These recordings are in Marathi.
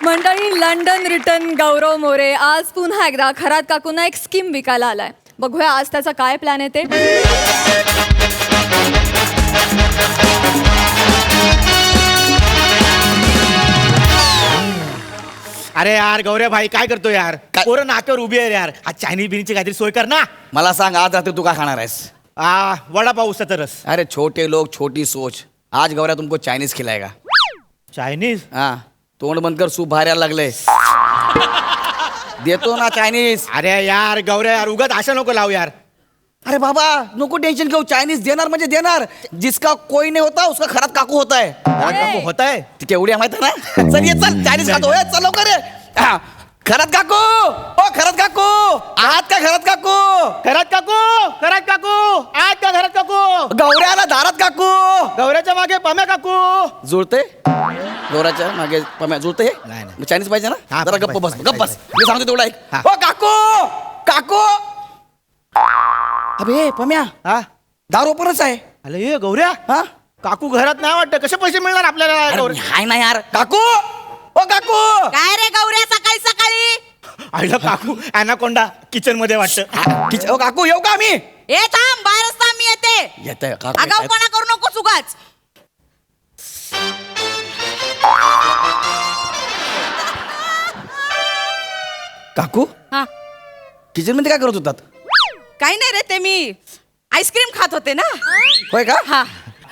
मंडळी, लंडन रिटर्न गौरव मोरे आज पुन्हा एकदा खरात काकूंना एक स्कीम विकायला आलाय. बघूया आज त्याचा काय प्लॅन आहे ते. अरे यार गौऱ्या भाई काय करतो यार? पोरं नाक्यावर उभी आहे यार. आज चायनीज बिनीची काहीतरी सोय कर ना. मला सांग आज रात्री तू काय खाणार आहेस? वडापाव उसाचा रस. अरे छोटे लोग छोटी सोच. आज गौऱ्या तुमको चायनीज खिलाएगा. चायनीज? हाँ तोंड बंद कर, सूप बाहेर यायला लागले. देतो ना चायनीज. अरे यार गौऱ्या यार उगाच आशा नको लावू यार. अरे बाबा नको टेंशन घेऊ, चायनीज देणार म्हणजे देणार. जिसका कोई नहीं होता उसका खरात काकू होता है. काकू होत आहे. ती तेवढी माहित आहे ना. चल ये चल चायनीज खातो. ए, चल लवकर ये. हा, खरात काकू. ओ खरात काकू आहात का? खरात काकू. घरात काकू, घरात काकू, आज का घरात काकू. गौऱ्याला दारात काकू. गौऱ्याच्या मागे पम्या काकू. जुळते गौऱ्याच्या मागे पम्या जुळते. नाही, नाही. चायनीज पाहिजे ना. हा, जरा गप्प बस पाहिजे, गप्प बस. मी सांगतो तेवढा ऐक. हा. ओ काकू काकू. अबे पम्या हा दार ओपनच आहे. अरे ये गौऱ्या, हा काकू घरात नाही वाटतं. कसे पैसे मिळणार आपल्याला अरे, गौऱ्या? हाय ना यार काकू. ओ काकू. काय रे गौऱ्या सकाळी सकाळी? आईला काकू ॲनाकोंडा किचन मध्ये वाटतं. ओ काकू येऊ का आम्ही? ए थांब, बाहेरच थांब, मी येते. येतंय काकू. आगाऊपणा करू नको उगाच. काकू हा किचन मध्ये काय करत होतात? काही नाही रे, ते मी आईस्क्रीम खात होते ना. होय का? हा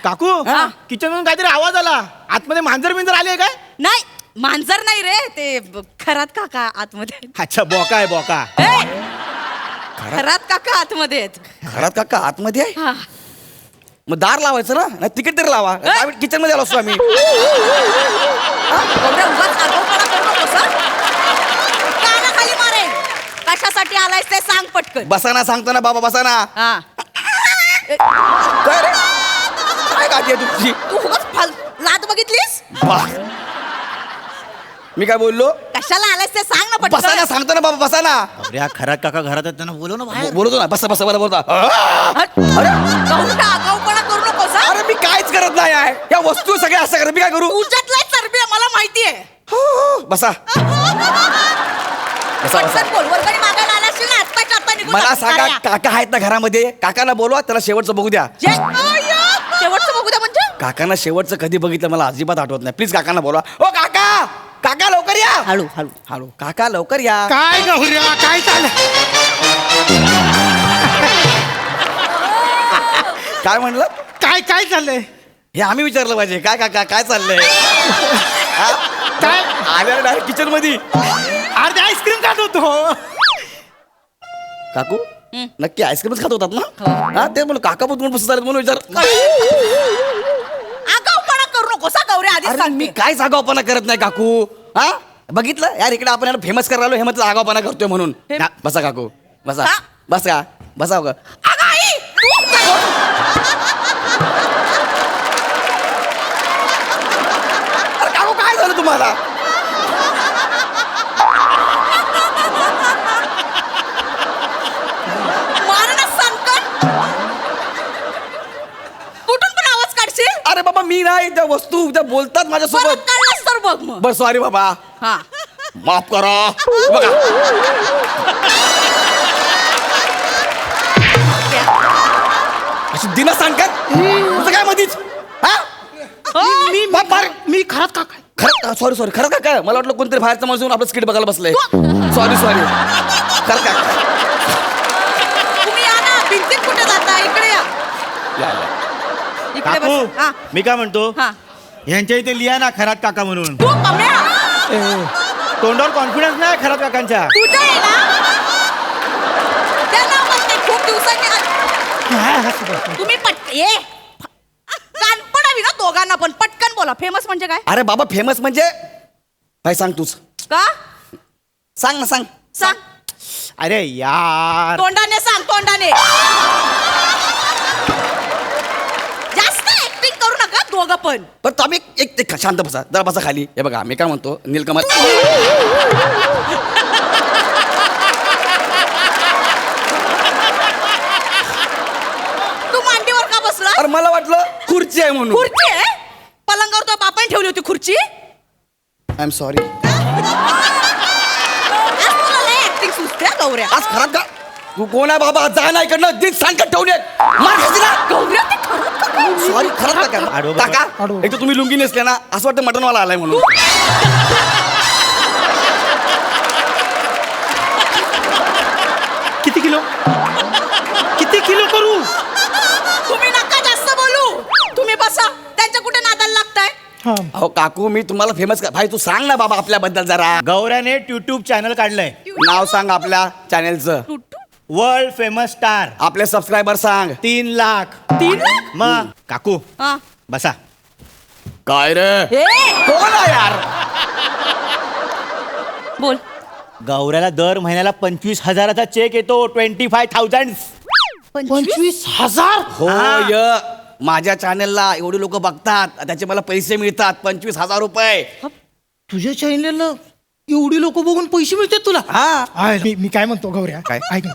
काकू हा. किचन मधून काहीतरी आवाज आला. आतमध्ये मांजर बिंजर आले काय? नाही, मांजर नाही रे, ते खरात काका आतमध्ये. अच्छा बोका आहे बोका. ए, खरात काका आतमध्ये आहेत. घरात काका आतमध्ये आहे. हा. मग दार लावायचं ना. नाही तिकीट तरी लावा. किचन मध्ये आलो असतो आम्ही. गौऱ्या उगाच आगाऊपणा करू नकोस हं? कानाखाली मारेन. कशासाठी आलायस ते सांग पटकन. बसाना सांगतो ना बाबा बसाना. हा काय रे काय गाठी आहे तुमची? तू उगाच लात बघितलीस? बा. मी काय बोललो? कशाला आलायस ते सांग ना बसाना पटकन. सांगतो ना बाबा बसाना. गौऱ्या खरात काका घरात आहेत त्यांना बोलव ना बाहेर. बोलतो ना बसा बसा मला बोलता. हट. गौऱ्या आगाऊपणा करू नकोस हं? अरे मी काहीच करत नाही आहे. या वस्तू सगळ्या असं करत मी काय करू? तुझ्यातलंय चरबी आहे, मला माहितीये. बसा बसा बसा. पटकन बोल, वर्गणी मागायला आलास ना, आत्ताच्या आत्ता निघून मला जा. सांगा कार्या. काका आहेत ना घरामध्ये? काकाला बोलवा, त्याला शेवटचं बघू द्या. शेवटचं बघू द्या म्हणजे? काकांना शेवटचं कधी बघितलं मला अजिबात आठवत नाही. प्लीज काकांना बोलवा. ओ काका काका लवकर या. हळू हळू. हळू काका लवकर या. काय गौऱ्या काय चाललं? काय म्हणलं? काय काय चाललंय? हे आम्ही विचारलं पाहिजे. काय काका काय चाललंय? काय आल्या डायरेक्ट किचन मध्ये. अर्धे आईस्क्रीम खात होतो. काकू नक्की आईस्क्रीमच खात होतात ना? हा ते म्हणून काका पण तुम्ही बसत म्हणून विचार. आगाऊपणा करू नकोस हं, गौऱ्या आधीच अरे मी सांगते. काय आगाऊपणा करत नाही काकू. हा बघितलं यार इकडे आपण याला फेमस करायला हे म्हणतात आगाऊपणा करतोय म्हणून. बसा काकू बसा. हा? बसा बसा ग. अगं आई, तू काय? अरे काकू काय झालं तुम्हाला? मार ना संकट. कुठून पण आवाज काढशील? अरे बाबा मी नाही त्या वस्तू त्या बोलतात परत माझ्यासोबत. काढलास तर बघ मग. बर सॉरी बाबा हा माफ करा. बघा अशी दिना सांगतात तुझं काय मधीच. हा मी खरात काका. खरं सॉरी सॉरी खरं का काय? मला वाटलं कोणतरी बाहेरचा माणूस येऊन आपलं स्किट बघायला बसलंय. सॉरी सॉरी खरं का? तुम्ही या ना, भिंतीत कुठे जाता? इकडे या. या, या. इकडे काकू बस. हा मी काय म्हणतो, हा. यांच्या इथे लिहा ना खरात काका म्हणून. तू कम्या. तोंडावर कॉन्फिडन्स नाही खरात काकांच्या. तुझं आहे ना? त्या नावाने खूप दिवसांनी तुम्ही कानपण हवी ना दोघांना पण. पटकन बोला, फेमस म्हणजे काय? अरे बाबा फेमस म्हणजे काय सांग तूच. का? सांग ना सांग. सांग. अरे यार तोंडाने सांग, तोंडाने. जास्त ऍक्टिंग करू नका दोघं पण. पण तो आम्ही एक शांत बसा जरा बसा खाली. हे बघा मी काय म्हणतो नीलकमल. तू मांडीवर का बसला? अरे मला वाटलं खुर्ची आहे म्हणून. खुर्ची आहे? पलंगावर तो बापाने ठेवली होती खुर्ची. I am sorry. आज तुला लय ऍक्टिंग सुचते हा, गौऱ्या. आज खरात का तू कोण आहे बाबा जा ना इकडनं दिन सांगत ठेवून येत मार खाशी ना गौऱ्या ते खरंच का काय? सॉरी खरात आडवं का बघा. काका एक तर तुम्ही लुंगी नेसले ना असं वाटतं मटनवाला आलाय म्हणून किती किलो करू? तुम्ही नका जास्त बोलू. तुम्ही बसा. त्यांच्या कुठे नादाला लागताय? हा. अहो काकू मी तुम्हाला फेमस भाई तू सांग ना बाबा आपल्याबद्दल जरा गौऱ्याने युट्यूब चॅनल काढलंय नाव सांग आपल्या चॅनेलचं वर्ल्ड फेमस स्टार आपले सबस्क्रायबर सांग 3 लाख 3 लाख? मग काकू हा. बसा. काय रे ए, कोण आहे यार बोल. गौऱ्याला दर महिन्याला 25,000चा चेक येतो 25,000. 25,000? हो य माझ्या चॅनेलला एवढे लोक बघतात त्याचे मला पैसे मिळतात 25,000 रुपये तुझ्या चॅनलला एवढी लोक बघून पैसे मिळतात तुला? हा आहे, मी काय म्हणतो गौऱ्या काय? ऐक ना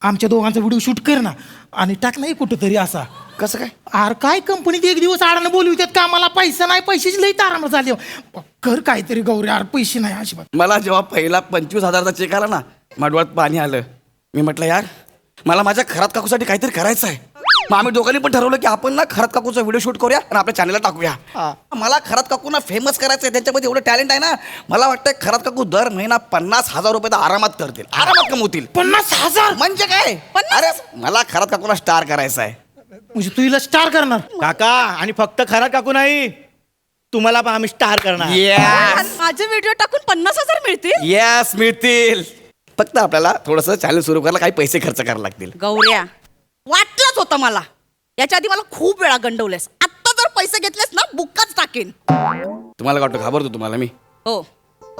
आमच्या दोघांचा व्हिडिओ शूट कर ना आणि टाक नाही कुठंतरी असा. कसं काय आर काय कंपनीत एक दिवस आडानं बोलवितात का मला पैसा नाही पैशाची लई तारांबर झाली कर काहीतरी गौऱ्या आर पैसे नाही अजिबात. मला जेव्हा पहिला 25,000चा चेक आला ना माडवात पाणी आलं मी म्हटलं यार मला माझ्या खरात काकूसाठी काहीतरी करायचं आहे मग आम्ही दोघांनी पण ठरवलं की आपण ना खरात काकूचा व्हिडिओ शूट करूया आणि आपल्या चॅनलला टाकूया मला खरात काकूंना फेमस करायचं आहे त्यांच्यामध्ये एवढं टॅलेंट आहे ना मला वाटतं खरात काकू दर महिना 50,000 रुपये तर आरामात करतील आरामात कमवतील 50,000? म्हणजे काय 50,000? अरे मला खरात काकूला स्टार करायचं आहे म्हणजे तू हिला स्टार करणार? काका आणि फक्त खरा काकू नाही तुम्हाला पण आम्ही स्टार करणार. येस आणि माझे व्हिडिओ टाकून 50,000 मिळतील? येस मिळतील फक्त आपल्याला थोडंसं चॅनल सुरू करायला काही पैसे खर्च करायला लागतील गौऱ्या वाटलंच होतं मला. याच्या आधी मला खूप वेळा गंडवलेस. आत्ता जर पैसे घेतलेस ना बुक्काच टाकेन. तुम्हाला काय वाटतं घाबरतो तुम्हाला मी हो.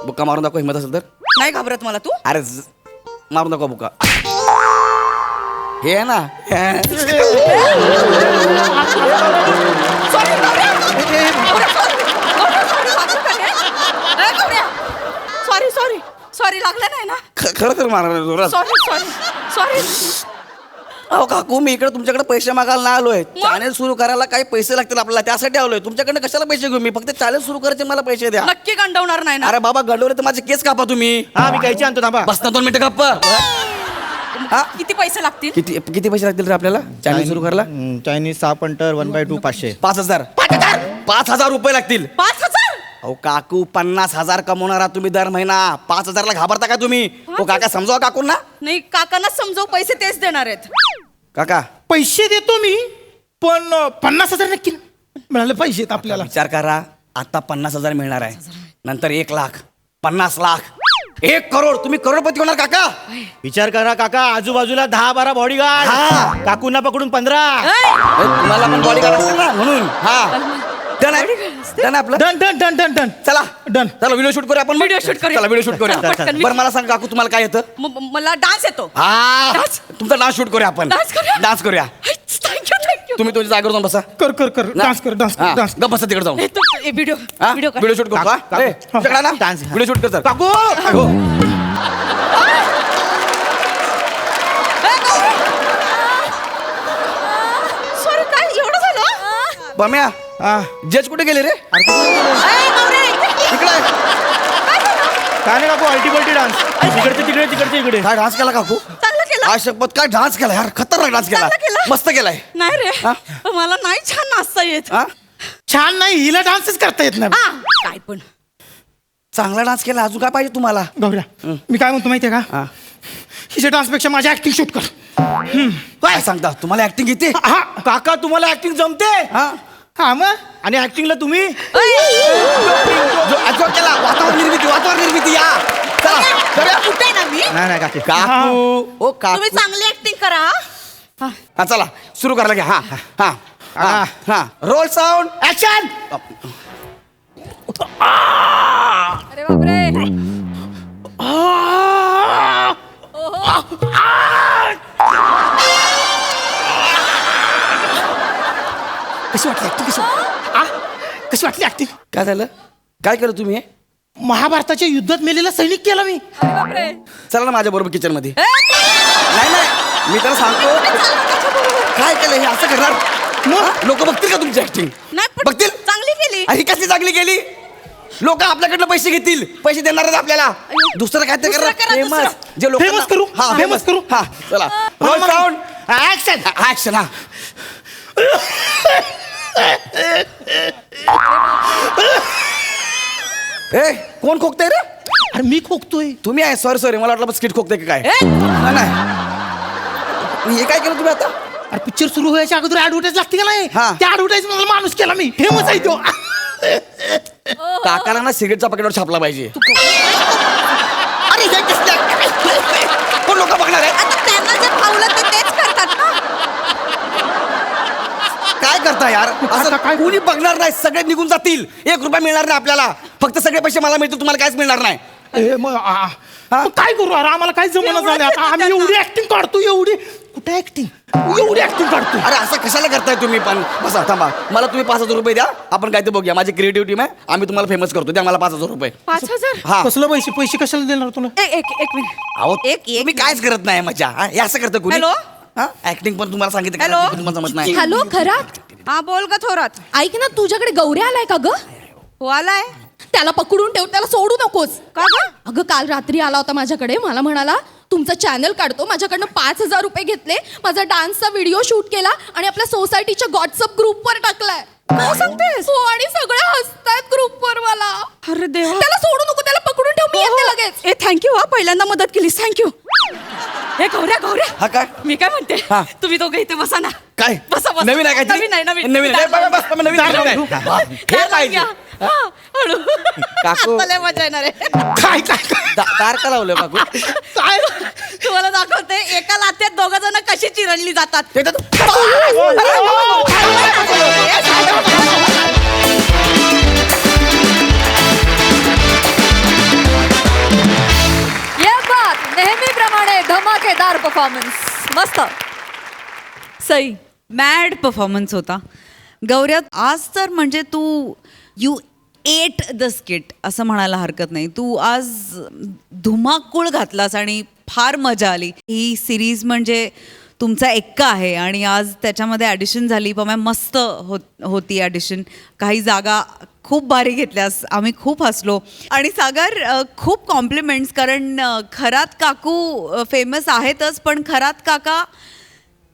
बुक्का मारून दाखव हिंमत असेल तर नाही घाबरत मला तू. अरे मारून दाखव बुक्का हे आहे ना सॉरी गौऱ्या. सॉरी सॉरी सॉरी लागलं नाही ना. खरं खरं मारा जोरात सॉरी सॉरी सॉरी. अहो काकू मी इकडे तुमच्याकडे पैसे मागायला नाही आलोय चॅनल सुरू करायला काही पैसे लागतील आपल्याला त्यासाठी आलोय तुमच्याकडे कशाला पैसे घेऊ मी फक्त चॅनल सुरू करायचे मला पैसे द्या नक्की गंडवणार नाही ना. अरे बाबा गडवले तर माझे केस कापा तुम्ही हा मी कैची आणतो थांबा. बस ना 2 मिनिटं गप्प हा किती पैसे लागतील? किती किती पैसे लागतील रे आपल्याला चॅनल सुरू करायला चायनीज 6 पंटर 1/2 500. 5,000 5,000 रुपये लागतील 5,000? अहो काकू 50,000 कमवणारा तुम्ही दर महिना 5,000ला घाबरता का तुम्ही हो काका समजावा काकूंना नाही काकांना समजव पैसे तेच देणार आहेत. काका पैसे देतो मी पण 50,000 नक्की मिळाले पाहिजेत आपल्याला. विचार करा आता 50,000 मिळणार आहे नंतर 1 लाख 50 लाख 1 करोड तुम्ही करोडपती होणार काका विचार करा काका आजूबाजूला 10-12 बॉडीगार्ड हा. काकूंना पकडून 15. तुम्हाला पण बॉडीगार्ड असतील ना म्हणून हा डन आहे डन आहे आपलं done done done done done चला डन. चला व्हिडिओ शूट करूया आपण Video shoot करूया. चला व्हिडिओ शूट करूया चला, पटकन. बरं मला सांग काकू तुम्हाला काय येतं मला डान्स येतो. हा Dance? तुमचा डान्स शूट करूया आपण Dance करूया? डान्स करूया थँक्यू. तुम्ही तुमच्या जागेवर जाऊन बसा कर कर कर डान्स कर डान्स कर डान्स. गप बसा तिकडे जाऊन व्हिडिओ हा? व्हिडिओ कर. व्हिडिओ शूट करू काकू, का? ए, तुमच्याकडे ना Dance. व्हिडिओ शूट कर सर काकू हो. सॉरी काय एवढं झालं? बम्या जज कुठे गेले रे ए, गौऱ्या, इकडे. इकडे आहे. काय नाही काकू अल्टिमेटली डान्स तिकडचे तिकडे तिकडचे इकडे. काय डान्स केला काकू चांगलं केलं. काय शपथ काय डान्स केला यार खतरनाक डान्स केला चांगलं केलं. मस्त केलाय नाही रे हा? मला नाही छान नाचता येत. हा छान नाही हिला डान्सच करता येत नाही. हा, काय पण चांगला डान्स केला अजून काय पाहिजे तुम्हाला गौऱ्या मी काय म्हणतो माहितीये का हा. हिच्या डान्स पेक्षा माझी ऍक्टिंग शूट कर. काय सांगता तुम्हाला ऍक्टिंग येते हा काका तुम्हाला ऍक्टिंग जमते हा हा मग आणि ऍक्टिंगला तुम्ही जो केला वातावरण निर्मिती या चला करूया. कुठे ना मी नाही नाही काकी काकू ओ काकू तुम्ही चांगली ऍक्टिंग करा. हा. हा चला सुरू करायला घ्या हा हा हा हा रोल साऊंड ऍक्शन अरे बापरे. कशी वाटली ऍक्टिंग कशी वाटली ऍक्टिंग? काय झालं काय केलं तुम्ही हे? महाभारताच्या युद्धात मेलेला सैनिक केला मी. अरे बापरे. चला ना माझ्या बरोबर किचन मध्ये ए, नाही नाही मी त्याला सांगतो काय केलं हे असं करणार लोक बघतील का तुमची ऍक्टिंग नाही पण बघतील चांगली केली. ही कसली चांगली केली लोक आपल्याकडनं पैसे घेतील, पैसे देणार आहेत आपल्याला. दुसरं काय ते दुसरं करा, फेमस दुसरं. जे लोक Famous करू? हा Famous फेमस करू? हा चला रोल साऊंड ऍक्शन. ऍक्शन हा. ए कोण खोकतंय रे? अरे मी खोकतोय. तुम्ही आहे. सॉरी मला वाटलं स्किट खोकते का काय. नाही हे काय केलं तुम्ही आता? अरे पिक्चर सुरू व्हायच्या अगोदर ऍडव्हर्टाईज लागते का नाही, हा. त्या ऍडव्हर्टाईज मला माणूस केला मी. फेमस आहे तो. काकाला ना सिगरेटचा पॅकेटवर छापला पाहिजे. अरे हे कसलं? कोण लोक बघणार आहे? आता त्यांना जे फावलं ते तेच करतात ना. काय करता यार असं काय? कोणी बघणार नाही. सगळे निघून जातील. 1 रुपया मिळणार नाही आपल्याला. फक्त सगळे पैसे मला मिळतील, तुम्हाला काहीच मिळणार नाही. मग काय करू अरे, आम्हाला काय जमना झालं आता. आम्ही एवढी ऍक्टिंग काढतो, एवढी कुठे ऍक्टिंग, एवढी ऍक्टिंग काढतो. अरे असं कशाला करताय तुम्ही पण. बसा थांबा, मला तुम्ही 5,000 रुपये द्या. आपण काय ते बघूया. माझी क्रिएटिव्ह टीम आहे, आम्ही तुम्हाला फेमस करतो. द्या मला 5,000 रुपये. 5,000. हा कसलं पैसे पैसे कशाला देणार तुला? एक मिनिट. अहो एक तुम्ही कायच करत नाही मजा. हा, हे असं करतं कोणी. हॅलो? ऍक्टिंग पण तुम्हाला सांगितलं हॅलो? का? तुम्हाला जमत नाही. हॅलो खरात, हा बोल ग थोरात. ऐक ना, तुझ्याकडे गौऱ्या आलाय का ग? हो आलाय त्याला पकडून ठेव, त्याला सोडू नकोस. का ग? अगं काल रात्री आला होता माझ्याकडे. मला म्हणाला तुमचं चॅनल काढतो. माझ्याकडनं 5,000 रुपये घेतले, माझा डान्सचा व्हिडिओ शूट केला आणि आपल्या सोसायटीच्या व्हॉट्सअप ग्रुपवर टाकलाय. काय सांगतेस? हो, आणि सगळे हसतायत ग्रुपवर मला. अरे देवा. त्याला सोडू नको, त्याला पकडून ठेव, मी येते लगेच. ए थँक्यू हा, पहिल्यांदा मदत केलीस. थँक्यू. हे गौऱ्या हा काय? मी काय म्हणते, हा. तुम्ही दोघं इथे बसा ना. काय बसा बसा. नवीन आहे काय? नवीन आहे, नवीन. नवीन आहे. बस, बस, बस, नवीन आहे. हे पाहिजे. हळू. काकू. आता लय मजा येणार आहे. काय काय काय? दार का लावलं काकू? काय तुम्हाला दाखवते एका लाथेत दोघं जण कशी चिरडली जातात. ते तर- ये बात नेहमीप्रमाणे धमाकेदार परफॉर्मन्स. मस्त. सई. मॅड परफॉर्मन्स होता गौऱ्या. आज तर म्हणजे तू यू एट द स्किट असं म्हणायला हरकत नाही. तू आज धुमाकूळ घातलास आणि फार मजा आली. ही सिरीज म्हणजे तुमचा एक्का आहे आणि आज त्याच्यामध्ये ॲडिशन झाली. पण मस्त होती ॲडिशन. काही जागा खूप भारी घेतल्यास. आम्ही खूप हसलो. आणि सागर खूप कॉम्प्लिमेंट्स, कारण खरात काकू फेमस आहेतच, पण खरात काका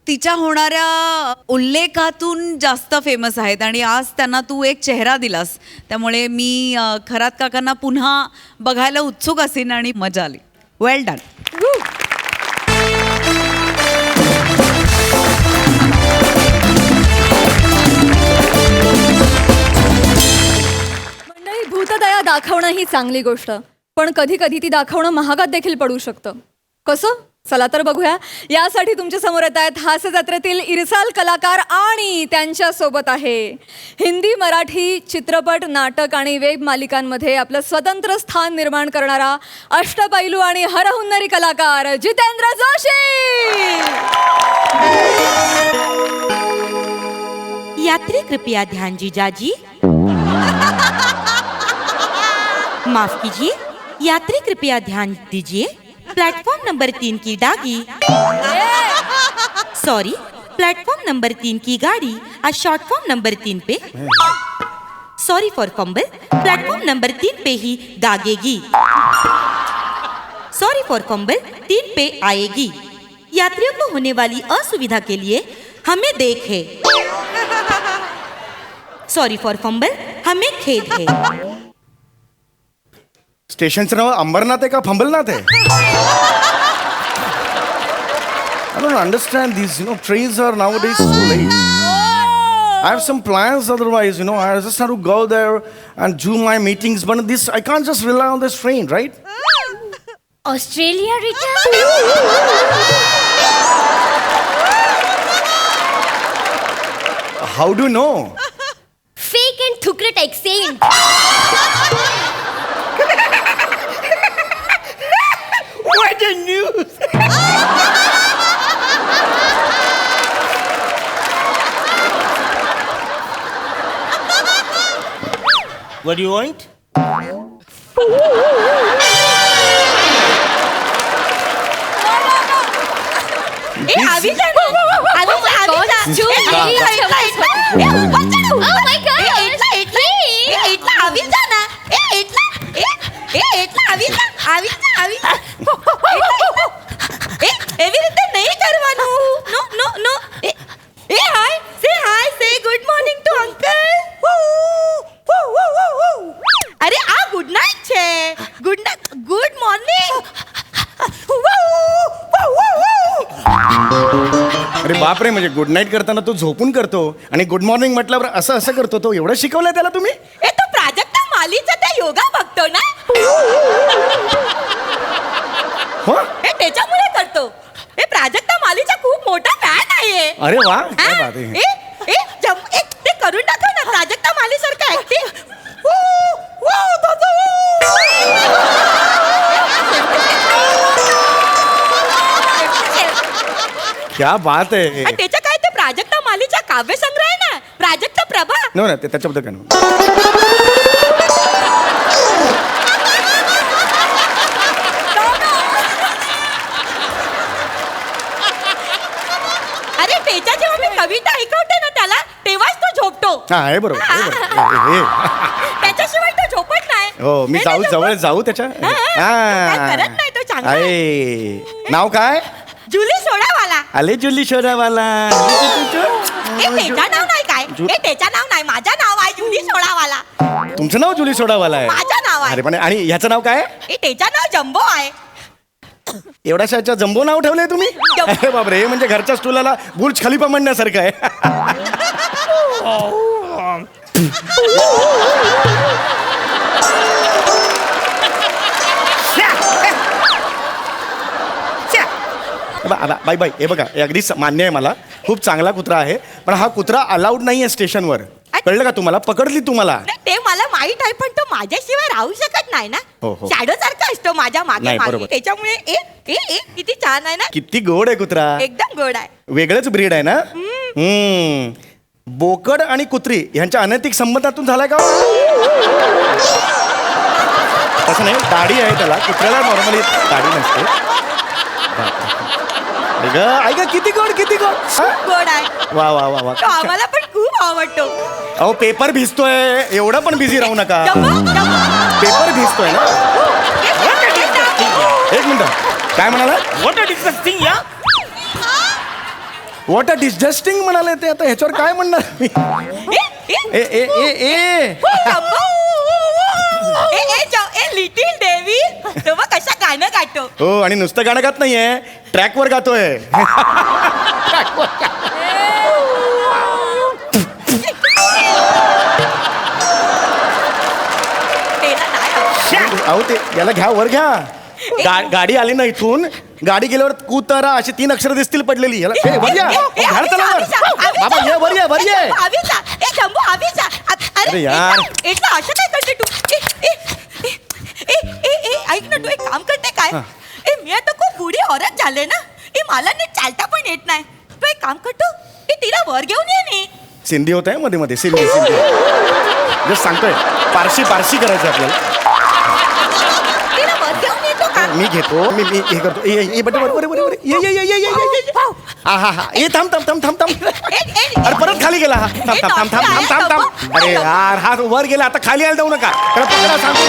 तिच्या होणाऱ्या उल्लेखातून जास्त फेमस आहेत आणि आज त्यांना तू एक चेहरा दिलास. त्यामुळे मी खरात काकांना पुन्हा बघायला उत्सुक असेन आणि मजा आली. वेल डन. मंडळी, भूतदया दाखवणं ही चांगली गोष्ट, पण कधी कधी ती दाखवणं महागात देखील पडू शकतं. कसं? चला तर बघूया. यासाठी तुमच्या समोर येत आहेत हास्य जत्रेतील इरसाल कलाकार आणि त्यांच्या सोबत आहे हिंदी, मराठी चित्रपट, नाटक आणि वेब मालिकांमध्ये आपलं स्वतंत्र स्थान निर्माण करणारा अष्टपैलू आणि हरहुन्नरी कलाकार जितेंद्र जोशी. यात्री कृपया ध्यान जीजाजी. माफ कीजिए, यात्री कृपया ध्यान दीजिए. प्लेटफॉर्म नंबर 3 की डागी, सॉरी, प्लेटफॉर्म नंबर 3 की गाड़ी आज शॉर्ट फॉर्म नंबर 3 पे, sorry for fumble, platform number 3 पे ही दागेगी. सॉरी फॉर फंबल 3 पे आएगी. यात्रियों को होने वाली असुविधा के लिए हमें देख है. सॉरी फॉर फंबल, हमें खेद है. स्टेशनचं नाव अंबरनाथ आहे का फंबलनाथ आहे? I don't understand these, trains are nowadays so late. I have some plans otherwise, I just have to go there and do my meetings, but this, I can't just rely on this train, right? Australia return. How do you know? Fake and thukrat accent. What a news! What do you want? ए आवी जा ना. आवी जा, आवी जा. Ju, ए, very इथला, इथला, इथला. ए, Oh वाचा ना. my God. ए, इथला, इथला. ए, इथला आवी जा ना. ए, એવી રીતે નહીં કરવાનું. નો નો નો. એ હાય સે ગુડ મોર્નિંગ ટુ અંકલ. અરે આ ગુડ નાઇટ છે. Good morning. अरे बापरे, म्हणजे गुड नाईट करताना तो झोपून करतो आणि गुड मॉर्निंग म्हटल्यावर असं असं करतो. तो एवढं शिकवलंय त्याला तुम्ही? એ તો પ્રાજક્તા માલીचा त्या योगा बघतो ना. हो, हे त्याच्यामुळे करतो. हे प्राजक्ता मालीचा खूप मोठा फॅन आहे. अरे वा, हा? काय बात आहे. ते करून टाका ना प्राजक्ता माली सारखं ऍक्टिंग. क्या बात आहे. त्याच्या काय ते प्राजक्ता मालीचा काव्यसंग्रह आहे ना, प्राजक्ता प्रभा. नो ना, ते त्याच्याबद्दल काय नाही. अरे त्याच्या जेव्हा मी कविता ऐकवते ना त्याला, तेव्हाच तो झोपतो. हा, आहे बरोबर, आहे बरोबर. हे. त्याच्याशिवाय तो झोपत नाही. हो, मी नाही जाऊ ना जवळ झोपत. जाऊ त्याच्या. हा, काय करत नाही तो चांगला आहे. आहे. नाव काय? जुली सोडावाला. आले जुली शोधावाला. हे त्याचं नाव नाही काय, हे त्याचं नाव नाही, माझं नाव आहे जुली सोडावाला. तुमचं नाव जुली सोडावाला आहे? माझं नाव आहे. अरे पण, आणि ह्याचं नाव काय? हे त्याचं नाव जम्बो आहे. एवढ्याशाच्या जम्बो नाव ठेवलंय तुम्ही? जम्बो. अरे बापरे, हे म्हणजे घरच्या स्टुलाला बुर्ज खलिफा म्हणण्यासारखं आहे. बाई बाई, हे बघा, हे अगदी मान्य आहे मला, खूप चांगला कुत्रा आहे, पण हा कुत्रा अलाउड नाही आहे स्टेशनवर. कळलं का तुम्हाला? पकडली तुम्हाला. नाही, ते मला माहित आहे, पण तो माझ्याशिवाय राहू शकत नाही ना. हो, हो. शॅडो सारखा असतो माझ्या मागे नाही, मागे. बरोबर. त्याच्यामुळे किती छान आहे ना. किती गोड आहे कुत्रा. एकदम गोड आहे. वेगळंच ब्रीड आहे ना. बोकड आणि कुत्री ह्यांच्या अनैतिक संबंधातून झालाय का? तसं नाही, दाढी आहे त्याला. कुत्र्याला नॉर्मली दाढी नसते. ऐका, किती गोड, किती गोड. हा? गोड आहे. वा वा वा वा. तो आम्हाला पण खूप आवडतो. अहो, पेपर भिजतोय, एवढं पण बिझी राहू नका. पेपर भिजतोय ना. एक मिनिट, काय म्हणाला? व्हॉट अ डिस्गस्टिंग या. व्हॉट अ डिस्जस्टिंग म्हणाले ते. आता ह्याच्यावर काय म्हणणार मी? ए ए ए ए लिटिल देवी, तेव्हा कशा गाणं गातो. हो, आणि नुसतं गाणं गात नाहीये, ट्रॅकवर गातोय. अहो, ते याला घ्या, वर घ्या. गाडी आली ना इथून, गाडी गेल्यावर कुतारा अशी 3 अक्षरं दिसतील पडलेली. याला ए, वर या. झाड चला वर. बाबा, ये वर ये, वर ये. अरे यार. असं काय करते तू? ऐक ना, तू एक काम करते काय? मी आता खूप बुडी औरत झाले ना. मला नीट चालता पण येत नाही. तू एक काम करतो, तिला वर घेऊन ये नी. सिंधी होत आहे मध्ये मध्ये. सिंधी जस्ट सांगतोय, पारशी करायचं आपल्याला. तिला वर घेऊन येतो का? मी घेतो, मी हे करतो. ये बरोबर, ये ये ये ये ये ये. हा हा हा. ए, थांब. अरे परत खाली गेला हा. थांब. अरे यार, हा वर गेला, आता खाली यायला जाऊ नका. त्याला पकडा, सांगतो.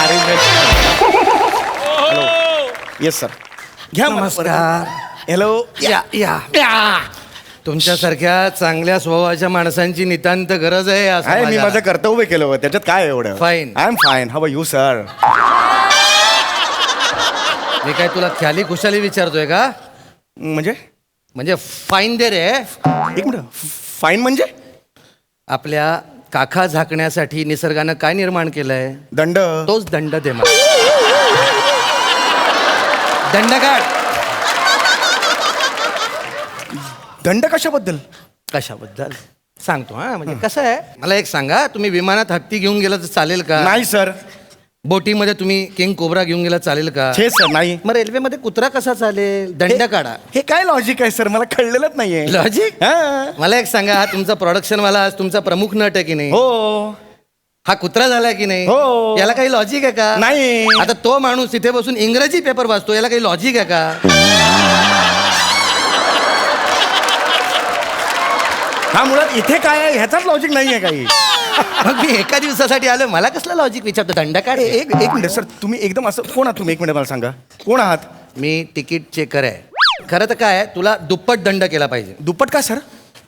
अरे येस सर, घ्या. नमस्कार. हॅलो. या तुमच्यासारख्या चांगल्या स्वभावाच्या माणसांची नितांत गरज आहे असं आहे, मी माझ्या- माझं कर्तव्य केलं होतं, त्याच्यात काय एवढं. Fine. I am fine. How are you sir? मी काय तुला ख्याली खुशाली विचारतोय का? म्हणजे फाईन दे रे. एक मिनिट, फाईन म्हणजे? आपल्या काखा झाकण्यासाठी निसर्गानं काय निर्माण केलंय? दंड. तोच दंड दे मला. दंड काढ. दंड कशाबद्दल? कशाबद्दल सांगतो. हा, म्हणजे कसं आहे, मला एक सांगा, तुम्ही विमानात हत्ती घेऊन गेला तर चालेल का? नाही सर. बोटीमध्ये तुम्ही किंग कोब्रा घेऊन गेला चालेल का? छे सर, नाही. मग रेल्वेमध्ये कुत्रा कसा चालेल? दंड काढा. हे काय लॉजिक आहे सर? मला कळलेलंच नाहीये. लॉजिक? हा. मला एक सांगा, हा तुमचा प्रोडक्शन वाला आज तुमचा प्रमुख नट आहे की नाही? हो. हा कुत्रा झालाय की नाही? हो. याला काही लॉजिक आहे का? नाही. आता तो माणूस तिथे बसून इंग्रजी पेपर वाचतो, याला काही लॉजिक आहे का? हा, मुळात इथे काय आहे ह्याचाच लॉजिक नाहीये काही. मग मी एका दिवसासाठी आलो, मला कसला लॉजिक विचारतो? दंड काढ. एक मिनिट सर, तुम्ही एकदम असं कोण आहात तुम्ही? एक मिनिट मला सांगा, कोण आहात? मी तिकीट चेकर आहे. खरं तर काय आहे, तुला दुप्पट दंड केला पाहिजे. दुप्पट का सर?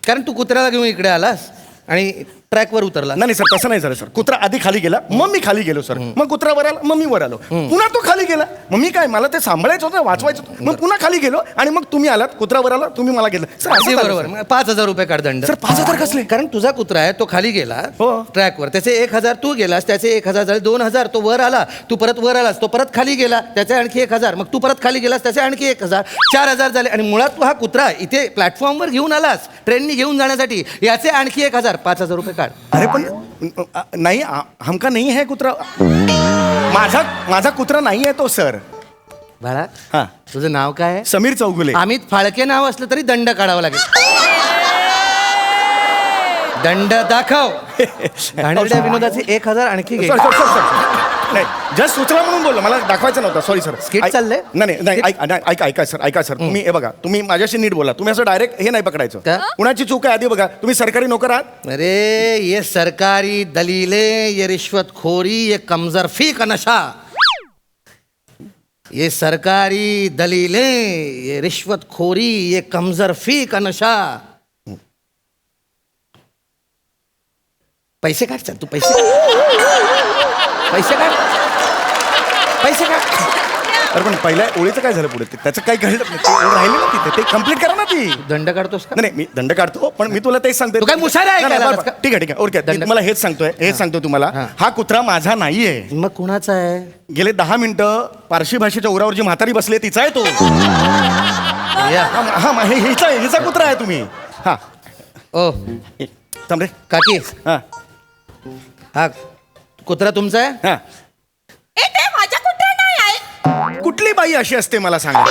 कारण तू कुत्र्याला घेऊन इकडे आलास आणि ट्रॅकवर उतरला. नाही सर, तसं नाही झालं सर. कुत्रा आधी खाली गेला, मग मी खाली गेलो सर. मग कुत्रा वर आला, मग मी वर आलो. पुन्हा तो खाली गेला, मग मी काय, मला ते सांभाळायचं होतं, वाचवायचं होतं. मग पुन्हा खाली गेलो आणि मग तुम्ही आलात, कुत्रा वर आला, तुम्ही मला गेलं. सर असं अगदी झालं, बरोबर. सर. मग 5,000 रुपये काढ दंड. सर 5,000 कसले? कारण तुझा कुत्रा आहे, तो खाली गेला हो. ट्रॅकवर, त्याचे 1,000 तू गेलास, त्याचे 1,000 झाले 2,000. तो वर आला, तू परत वर आलास, तो परत खाली गेला, त्याचे आणखी 1,000. मग तू परत खाली गेलास, त्याचे आणखी 1,000, 4,000 झाले. आणि मुळात तू हा कुत्रा इथे प्लॅटफॉर्मवर घेऊन आलास ट्रेननी घेऊन जाण्यासाठी, याचे आणखी 1,000. 5,000 रुपये काढ. अरे पण नाही, हमका नाही है कुत्रा. माझा कुत्रा नाही आहे तो सर. बाळा, हा, तुझं नाव काय आहे? समीर चौगुले. अमित फाळके नाव असलं तरी दंड काढावा लागेल. दंड दाखव. घाणेरड्या विनोदाचे 1,000 आणखी घे. सर सर सर सर नाही, जस्ट सुचला म्हणून बोललो, मला दाखवायचं नव्हतं. Sorry sir. Skit चाललंय? नाही नाही, ऐका सर. तुम्ही हे बघा, तुम्ही माझ्याशी नीट बोला. तुम्ही असं डायरेक्ट हे नाही पकडायचं. का? कुणाची चूक आहे आधी बघा. तुम्ही सरकारी नोकर आहात. अरे ये सरकारी दलीले, ये रिश्वतखोरी, ये कमजरफी का नशा. ये सरकारी दलीले, ये रिश्वतखोरी, ये कमजरफी का नशा. पैसे काढ चल, तू पैसे काढ. अरे पण पहिल्या ओळीचं काय झालं पुढे? त्याचं काही कळलं नाही. ते ओळ राहिली ना तिथे, ते कम्प्लीट करा ना ती. दंड काढतोस का? नाही, मी दंड काढतो, पण मी तुला तेच सांगतोय. तू काय मुशायरा आहे नाही, नाही, काय बरं, बरं. ठीक आहे ओके. मी तुम्हाला हेच सांगतोय तुम्हाला. हा कुत्रा माझा नाहीये. मग कुणाचा आहे? गेले 10 मिनिटं पारशी भाषेच्या उरावर जी म्हातारी बसली तिचा आहे तो. या. हा हिचा कुत्रा आहे तुम्ही. हा ओ थांब रे. काकी, हा हा कुत्रा तुमचा आहे? हा. ए ते माझा कुत्रा नाही आहे. कुठली बाई अशी असते मला सांगा?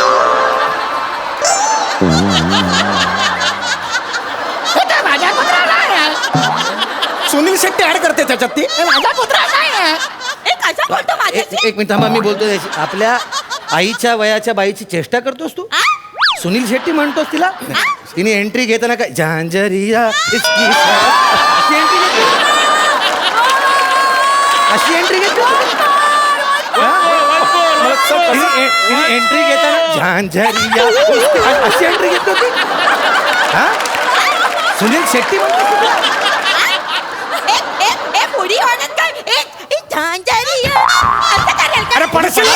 सुनील शेट्टी ऍड करते त्याच्यात ती. माझा कुत्रा नाही आहे. ए कसा बोलतो माझ्याशी? एक मिनिट थांबा, मी बोलतो त्याशी. आपल्या आईच्या वयाच्या बाईची चेष्टा करतोस तू? सुनील शेट्टी म्हणतोस तिला? तिने एंट्री घेताना काय झांझरिया इसकी अशी एंट्री घेतली तिने एंट्री घेताना झांझरिया अशी एंट्री घेतली होती. हा, सुनील शेट्टी म्हणतो ए पुढी होण्यात काय? ए झांझरिया असं करेल का? अरे पडशील ना.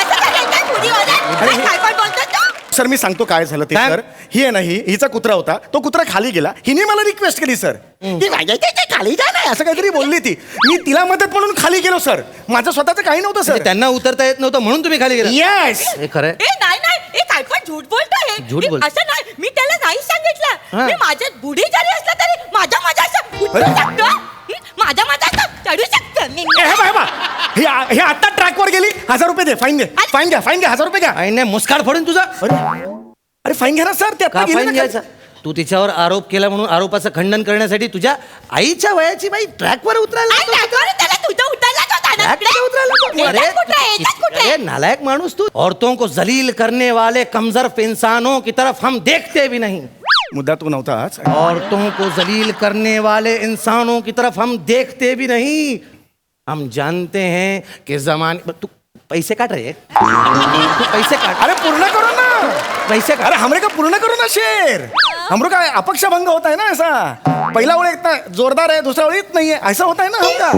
असं करेल काय पुढी होण्यात? काय पण बोलतो तू? सर मी सांगतो काय झालं ते. काय? सर ही आहे ना, हिचा कुत्रा होता, तो कुत्रा खाली गेला. हिने मला रिक्वेस्ट केली सर, ती माझ्या ते खाली जा नाही असं काहीतरी बोलली ती. मी तिला मदत म्हणून खाली गेलो सर. माझं स्वतःचं काही नव्हतं सर. त्यांना उतरता येत नव्हतं म्हणून तुम्ही खाली गेला? येस. हे खरंय? ए नाही ए काय पण झूट बोलतोय. झूट मी बोल- असं नाही, मी त्याला नाही सांगितलं. हा. मी माझ्या बुडी जरी असला तरी माझा असं उठू अरे. शकतो. माझा असं चढू शकतो मी. हे बा हे आता ट्रॅकवर गेली. 1,000 रुपये दे. फाईन घ्या 1,000 रुपये घ्या. आई नाही मुस्काड फोडून तुझा. अरे फाईन घ्या ना सर. ते आता का गेली फाईन ना घ्यायचा? तू तिच्यावर आरोप केला म्हणून आरोपाचं खंडन करण्यासाठी तुझ्या आईच्या वयाची बाई ट्रॅकवर उतरायला आई ट्रॅकवर त्याला तुझं उतरलाच होता ना ट्रॅकवर तिकडे? उतरायला लागला. येतात कुठे? येतात कुठे? अरे नालायक माणूस तू. औरतों को जलील करने वाले कमजरफ इंसानों की तरफ हम देखते भी नहीं. मुद्दा तो नव्हताच. औरतों को जलील करने वाले इंसानों की तरफ हम देखते भी नहीं. हम जानते हैं कि जमाने तू पैसे काट रे. तू पैसे काट. अरे पूर्ण करो ना. पैसे काट. अरे हमरे का पूर्ण करो ना शेर. हमरो का अपक्षभंग होता है ना ऐसा. पहिला ओळ इतना जोरदार है, दूसरा ओळ इतना नहीं है, ऐसा होता है ना हमका.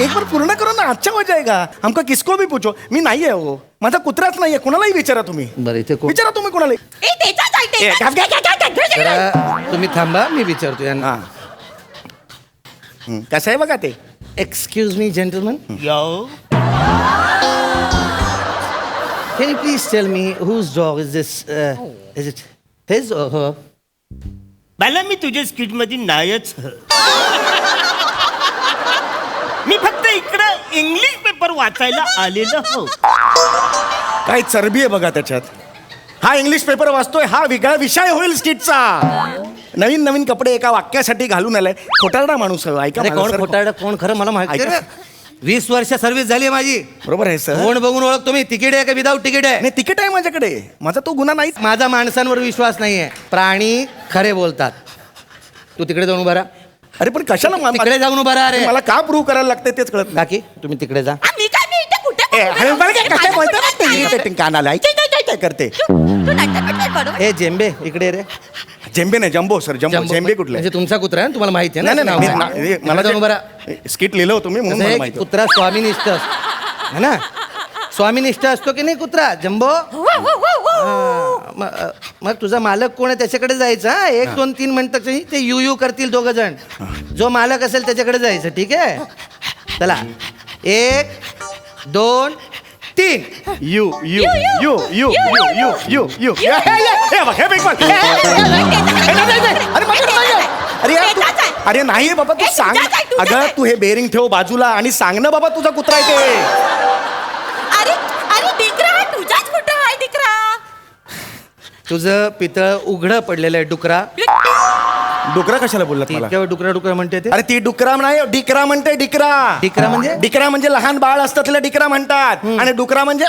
एक बार पूर्ण करो ना, अच्छा हो जाएगा. हमका किसको भी पूछो. मी नाही आहे हो, माझा कुत्राच नाहीये. कोणालाही विचारा तुम्ही. बरं इथे कोण? विचारा तुम्ही कोणालाही. ए त्याचाच आहे ते. जरा तुम्ही थांबा, मी विचारतो यांना. हा. कसं आहे बघा ते. Excuse me gentleman, yo can you please tell me whose dog is this? Is it his or her? मला मी तुझ्या स्किट मध्ये नाहीच. मी फक्त इकडं इंग्लिश पेपर वाचायला आलेलो हो. काय चरबी आहे बघा त्याच्यात. हा इंग्लिश पेपर वाचतोय, हा वेगळा विषय होईल स्किटचा. नवीन कपडे एका वाक्यासाठी घालून आलाय. खोटारडा माणूस आहे. ऐका अरे मला कोण सर. खोटारडं कोण खरं मला माहिती ऐका. आहे. 20 वर्ष सर्व्हिस झाली आहे माझी. बरोबर आहे सर. कोण बघून ओळखतो मी. तिकीट आहे का विदाऊट तिकीट आहे? नाही तिकीट आहे माझ्याकडे. माझा तो गुन्हा नाही. माझा माणसांवर विश्वास नाहीये. प्राणी खरे बोलतात. तू तिकडे जाऊन उभा राहा. अरे पण कशाला तिकडे जाऊन उभा राहा रे. मला का प्रूव्ह करायला लागते तेच कळत नाही. काकी तुम्ही तिकडे जा. मी काय मी इथे कुठे अरे मला काय कशा बोलते ना ते irritating कानाला काय करते तू नाटक बरोबर ए जेंबे इकडे रे. जेंबे नाही जम्बो सर जम्बो जेंबे कुठले म्हणजे तुमचा कुत्रा आहे ना, तुम्हाला माहिती आहे नाही ना. नाही नाही मला जाऊन उभा राहा. मला स्किट लिहिलं होतं मी म्हणून कसं मला आहे, माहिती होतं. कुत्रा स्वामीनिष्ठ है ना. स्वामीनिष्ठ असतो की नाही कुत्रा जम्बो. मग तुझा मालक कोण आहे त्याच्याकडे जायचं. हा 1 2 3 म्हणतात ते यू करतील 2 जण. जो मालक असेल त्याच्याकडे जायचं. ठीक आहे चला 1 2 3. You you you you you you you हे बघ हे बघ अरे यार अरे नाही बाबा तू सांग. अगं तू हे बेरिंग ठेव बाजूला आणि सांग ना बाबा तुझा कुत्रा आहे ते. अरे अरे डिकरा तुझाच कुठे आहे डिकरा. तुझं पितळ उघडं पडलेलं आहे डुकरा. डुकरा कशाला बोललात मला. इतक्या वेळ डुकरा डुकरा म्हणते ते. अरे ती डुकरा नाही डिकरा म्हणते डिकरा. डिकरा म्हणजे? डिकरा म्हणजे लहान बाळ असतं त्याला डिकरा म्हणतात आणि डुकरा म्हणजे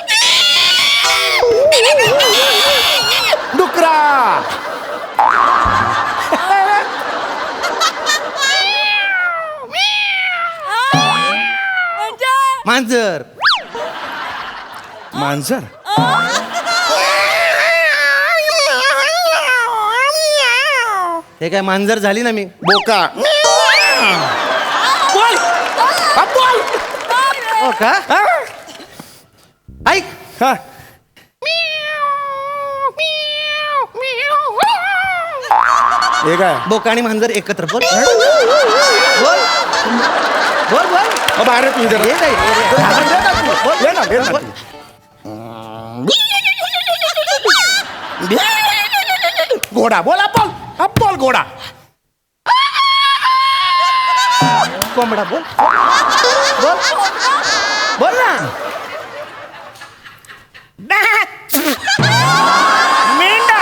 डुकरा. मांजर. मांजर हे काय मांजर झाली ना मी. बोका बोल बोल. हो का ऐक. हा हे काय बोका आणि मांजर एकत्र बोल बोल बोल बोल. अब अरे तू इधर ये काय? ये ना ये ना घोडा बोल अब बोल घोडा. कोंबडा बोल बोल बोल ना. मेंढा.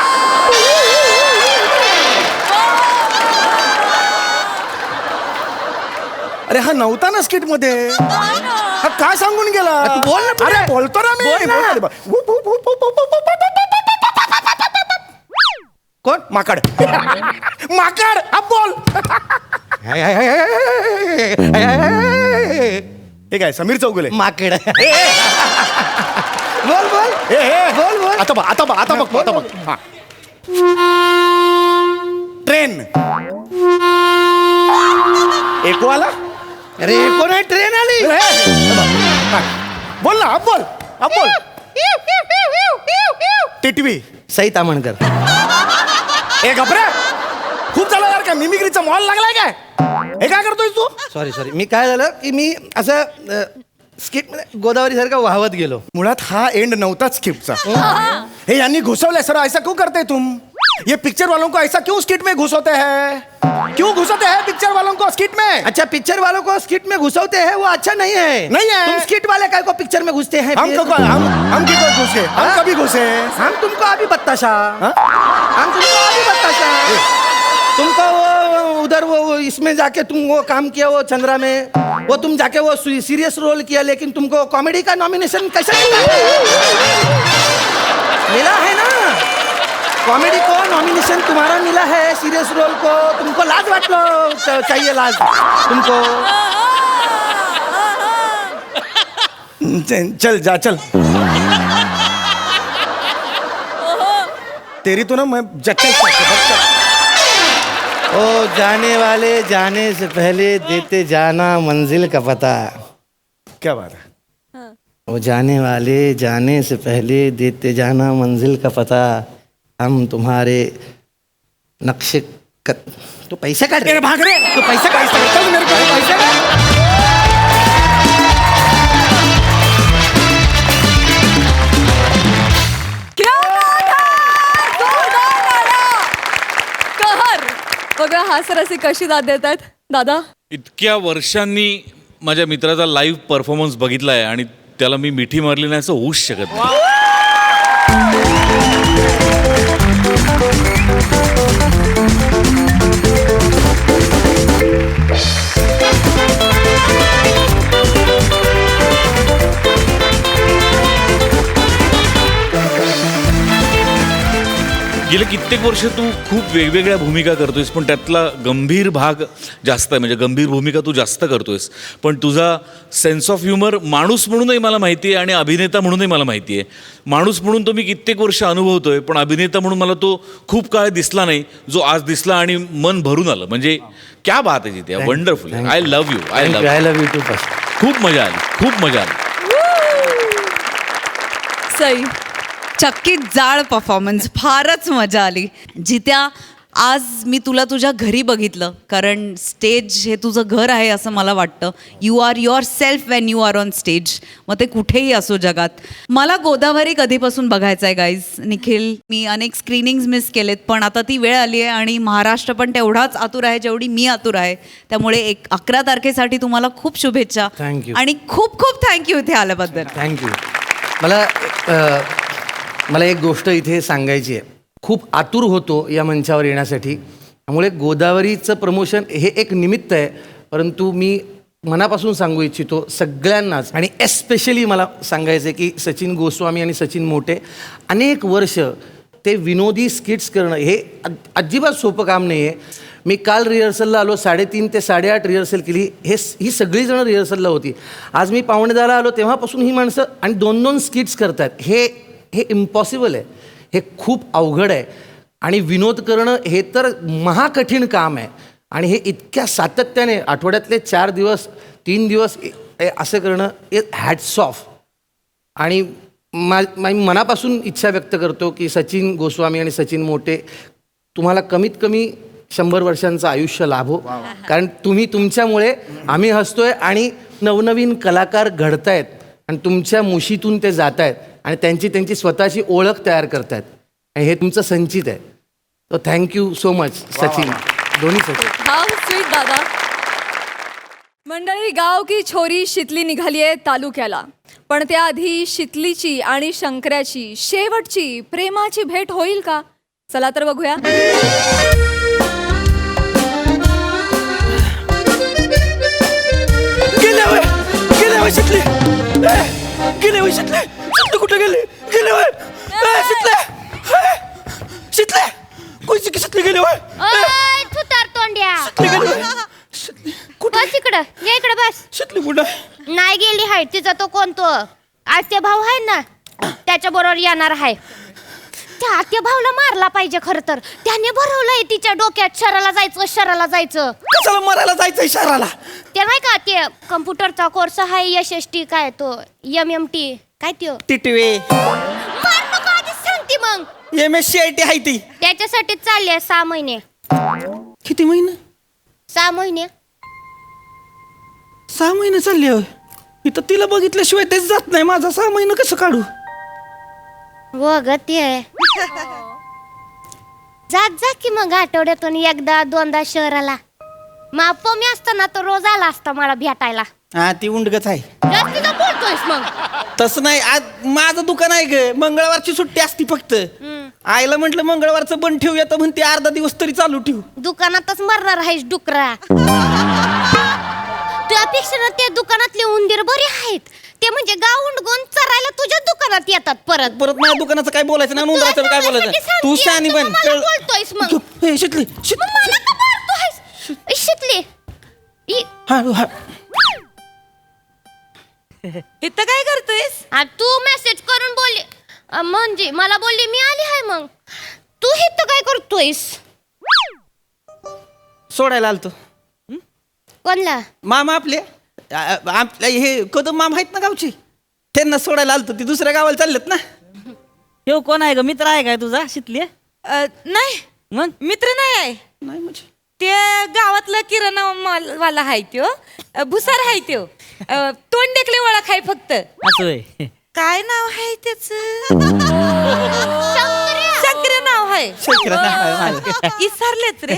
अरे हा नव्हता ना स्किट मध्ये. हा काय सांगून गेला. तू बोल ना पुढे. अरे बोलतो ना मी. बोल ना. कोण माकड माकड अब बोल. हे काय समीर चौगुले. माकड. बोल बोल बोल बोल. आता बघ हा. ट्रेन. एको आला. अरे कोण आहे ट्रेन आली. बोल ना अब बोल. टिटवी. सई तामणकर. ए घबरे खूप झालं यार. काय मिमिक्रीचा मॉल लागलाय काय. हे काय करतोय तू. सॉरी मी काय झालं की मी असं स्किट गोदावरी सारखं वाहवत गेलो. मुळात हा एंड नव्हताच स्किपचा. हे यांनी घुसवलंय सर. ऐसा क्यों करते तुम. ये पिक्चर वालों को ऐसा क्यों स्किट में घुसोते हैं. क्यों घुसोते हैं पिक्चर वालों को स्किट में. अच्छा पिक्चर वालों को स्किट में घुसौते हैं वो अच्छा नहीं है. नहीं है. तुम स्किट वाले काय को पिक्चर में घुसते हैं. हम किधर घुसे. हम कभी घुसे. हम तुमको अभी बताशा. हम तुमको अभी बताशा. तुमको वो उधर वो इसमें जाके तुम वो काम किया वो चंद्रा में वो तुम जाके वो सीरियस रोल किया लेकिन तुमको कॉमेडी का नॉमिनेशन कैसे मिला है ना. कॉमेडी को नॉमिनेशन तुम्हारा मिला है. सीरियस रोल को तुमको लाज वाटलो चाहिए लाज तुमको. चल जा चल. तेरी तो ना मैं ओ जाने वाले जाने से पहले देते जाना मंजिल का पता. क्या बात है. वो जाने वाले जाने से पहले देते जाना मंजिल का पता. हम तुम्हारे नक्शे तो पैसे काट रे. भाग रे. तो पैसे काट. चल मेरे को पैसे काट. कहर बघा हा सर असे कशी दाद देतात दादा. इतक्या वर्षांनी माझ्या मित्राचा लाईव्ह परफॉर्मन्स बघितला आहे आणि त्याला मी मिठी मारली नाही असं होऊच शकत नाही. गेले कित्येक वर्ष तू खूप वेगवेगळ्या भूमिका करतोयस, पण त्यातला गंभीर भाग जास्त आहे, म्हणजे गंभीर भूमिका तू जास्त करतोयस. पण तुझा सेन्स ऑफ ह्युमर माणूस म्हणूनही मला माहिती आहे आणि अभिनेता म्हणूनही मला माहिती आहे. माणूस म्हणून तो मी कित्येक वर्ष अनुभवतोय, पण अभिनेता म्हणून मला तो खूप काळ दिसला नाही, जो आज दिसला आणि मन भरून आलं. म्हणजे क्या बात आहे जिथे, wonderful. I love you, I love. I love you too first. खूप मजा आली, खूप मजा आली. सई, चक्कीत जाळ परफॉर्मन्स, फारच मजा आली. जित्या, आज मी तुला तुझ्या घरी बघितलं, कारण स्टेज हे तुझं घर आहे असं मला वाटतं. You are yourself when you are on stage, मग ते कुठेही असो जगात. मला गोदावरी कधीपासून बघायचं आहे गाईज. निखिल, मी अनेक स्क्रीनिंग्स मिस केलेत, पण आता ती वेळ आली आहे आणि महाराष्ट्र पण तेवढाच आतुर आहे जेवढी मी आतुर आहे. त्यामुळे 11 तारखेसाठी तुम्हाला खूप शुभेच्छा. Thank you. आणि खूप खूप थँक्यू इथे आल्याबद्दल. थँक्यू. मला एक गोष्ट इथे सांगायची आहे. खूप आतुर होतो या मंचावर येण्यासाठी, त्यामुळे गोदावरीचं प्रमोशन हे एक निमित्त आहे, परंतु मी मनापासून सांगू इच्छितो सगळ्यांनाच, आणि एस्पेशली मला सांगायचं आहे की सचिन गोस्वामी आणि सचिन मोटे अनेक वर्ष ते विनोदी स्किट्स करणं हे अजिबात सोपं काम नाही आहे. मी काल रिहर्सलला आलो, 3:30 ते 8:30 रिहर्सल केली. ही सगळीजणं रिहर्सलला होती. आज मी 9:45 आलो तेव्हापासून ही माणसं आणि 2-2 स्किट्स करतात. हे इम्पॉसिबल आहे, हे खूप अवघड आहे. आणि विनोद करणं हे तर महाकठीण काम आहे. आणि हे इतक्या सातत्याने आठवड्यातले 4 दिवस 3 दिवस असं करणं हॅट्स ऑफ. आणि मी मनापासून इच्छा व्यक्त करतो की सचिन गोस्वामी आणि सचिन मोटे तुम्हाला कमीत कमी 100 वर्षांचं आयुष्य लाभो. कारण तुमच्यामुळे आम्ही हसतोय आणि नवनवीन कलाकार घडतायत आणि तुमच्या मुशीतून ते जात आहेत आणि त्यांची स्वतःची ओळख तयार करतायत. आणि हे तुमचं संचित आहे. तर थँक्यू सो मच सचिन, दोन्ही सचिन. हाऊ स्वीट दादा. मंडळी, गाव की छोरी शितली निघाली आहे तालुक्याला, पण त्याआधी शितलीची आणि शंकराची शेवटची प्रेमाची भेट होईल का? चला तर बघूया. शितले कुठे गेले? शितले कोणची शितले गेले? तुतार तोंड्या बस इकडं, ये इकडं बस. शितले कुठं? नाही गेली हाय, तिचा तो कोणतो आत्या भाऊ आहे ना, त्याच्या बरोबर येणार आहे. त्या आत्या भाऊला मारला पाहिजे. खरं तर त्याने भरवलंय तिच्या डोक्यात शहराला जायचं. कशाला मरायला जायचंय शहराला? ते नाही का, ते कम्प्युटरचा कोर्स आहे SST, काय तो MMT काय त्यो टिटवे मार नको, आधीच सांगते. मग MSCIT आहे ती. त्याच्यासाठी चालले 6 महिने. किती महिने? 6 महिने. 6 महिने चालले होय. इथं तिला बघितल्याशिवाय तेच जात नाही. माझा 6 महिने कसं काढू? वगत आहे. जा की मग आठवड्यातून 1-2दा शहराला. माप मी असताना तो रोज आला असता मला भेटायला. हा, ती उंडगच आहे. जास्तीचं बोलतोयस मग. तसं नाही, आज माझं दुकान आहे ग, मंगळवारची सुट्टी असती फक्त. आईला म्हटलं मंगळवारचं बंद ठेवूया, तर म्हणते अर्धा दिवस तरी चालू ठेवू. दुकानातच मरणार आहेस डुकरा. तुझ्यापेक्षा ना त्या दुकानातले उंदीर बरे आहेत. ते म्हणजे गाव उंडगून चरायला तुझ्या दुकानात येतात परत. माझ्या दुकानाचं काय बोलायचं नाही, उंदराचं काय बोलायचं. तू शहाणी बन. बोलतोयस मग. शितली शितली इथं काय करतोयस? तू मेसेज करून बोलली, म्हणजे मला बोलली मी आली आहे. मग तू इथं काय करतोयस? सोडायला आलतो. कोणला? मामा आपले हे कदम मामा आहेत ना गावची, त्यांना सोडायला आलतो. ती दुसऱ्या गावाला चाललेत ना. हे कोण आहे ग? मित्र आहे काय तुझा शितली? नाही, मग मित्र नाही आहे. नाही म्हणजे ते गावातला किराणा वाला आहे त्यो, भुसार आहे त्यो. तोंड देखले ओळख आहे फक्त. असं होय. काय नाव आहे त्याच? शंकर नाव आहे. विसरलेच रे.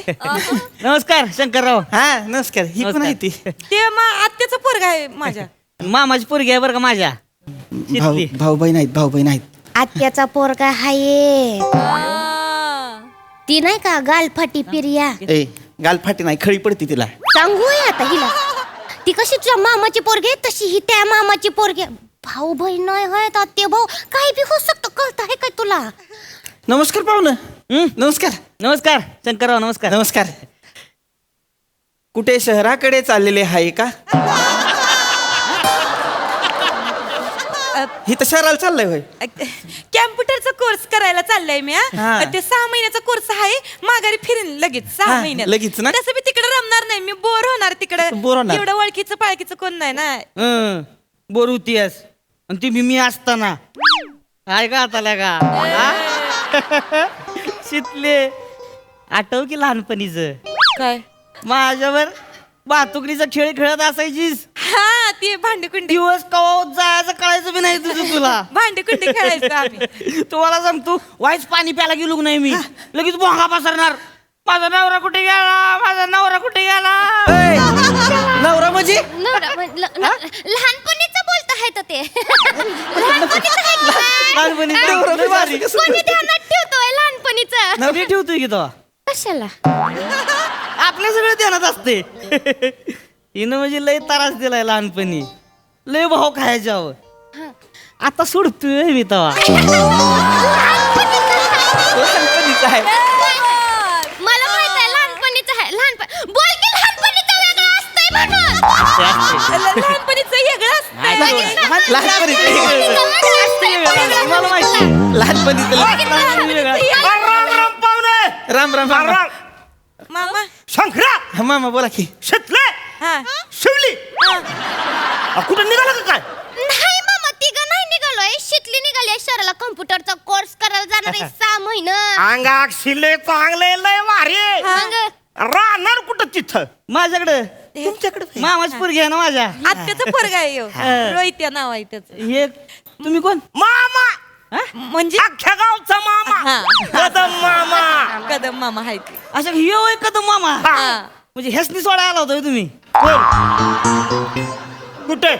नमस्कार शंकरराव. हा नमस्कार. ही पण आहे ती. ते आत्याचा पोरगा आहे माझ्या. मामाची पोरगी आहे बरं का माझ्या. शितली. भाऊ बहीण आहेत. आत्याचा पोरगा हाये. ती नाही का गालफाटी पिरिया? गालफाटी नाही, खळी पडती तिला. सांगूया आता हिला. ती कशी तुझ्या मामाची पोरगी आहे तशी ही त्या मामाची पोरगी. भाऊ बहीण नाही आहेत, आत्या भाऊ काही बी होऊ शकतं. कळत आहे काय तुला? नमस्कार पाहुणं. नमस्कार नमस्कार शंकरराव नमस्कार नमस्कार कुठे शहराकडे चाललेले आहे का ही तर शहराला चाललंय होय कॅम्प्युटरचा कोर्स करायला चाललाय मी हा. ते 6 महिन्याचा कोर्स आहे माघारी फिरेन लगेच 6 हा, महिन्यात लगेच ना? तसं मी तिकडे रमणार नाही मी बोर होणार तिकडे बोर होणार. एवढं ओळखीचं पाळखीचं कोण नाही ना बोर होतीयस आणि ती मी असताना काय का आता का शितले आठव की लहानपणीच काय माझ्यावर वाहतुकीचा खेळ खेळत असायचीस हा ते भांडेकुंडी दिवस कवा जायचं कळायचं बी नाही तुझं तुला भांडेकुंडी खेळायचं आम्ही तुम्हाला सांगतो वाईच पाणी प्यायला गेलो नाही मी लगेच बोंगा पसरणार माझा नवरा कुठे गेला माझा नवरा कुठे गेला नवरा म्हणजे लहानपणीच बोलत आहे तर ते लहानपणीचं आहे की काय? लहानपणी नवरा बी भारी कसं कोणी ध्यानात ठेवतोय लहानपणीचं नवरी ठेवतोय की तो कशाला आपल्या सगळं ध्यानात असते हिनं म्हणजे लय त्रास दिलाय लहानपणी लय भाव खायच्यावर आता सोडतोय मी तवा लहानपणीचा आहे मला माहित आहे लहानपणीचं आहे लहानपण बोल की लहानपणीचं वेगळं असतंय म्हणून लहानपणीचं वेगळं असतंय. मला माहिती लहानपणीचं राम राम राम राम मामा शंकरा मामा बोला की शितले हा शिवली कुठं निघाला का काय नाही मामा तिघं नाही निघालोय शिकली निघाली शहराला कम्प्युटरचा कोर्स करायला जाणार आहे 6 महिने अंगाक शिले चांगले लय भारी मग राहणार कुठं तिथं माझ्याकडे तुमच्याकडे मामाच पोरगी आहे ना माझ्या आत्याचं पोरग आहे ह्यो. रोहित्या नाव आहे त्याचं हे तुम्ही कोण मामा म्हणजे अख्ख्या गावचा मामा हा. कदम मामा कदम मामा आहे ते असं हे होय कदम मामा हा. म्हणजे हेसनी सोडायला आला होता होय तुम्ही कुठे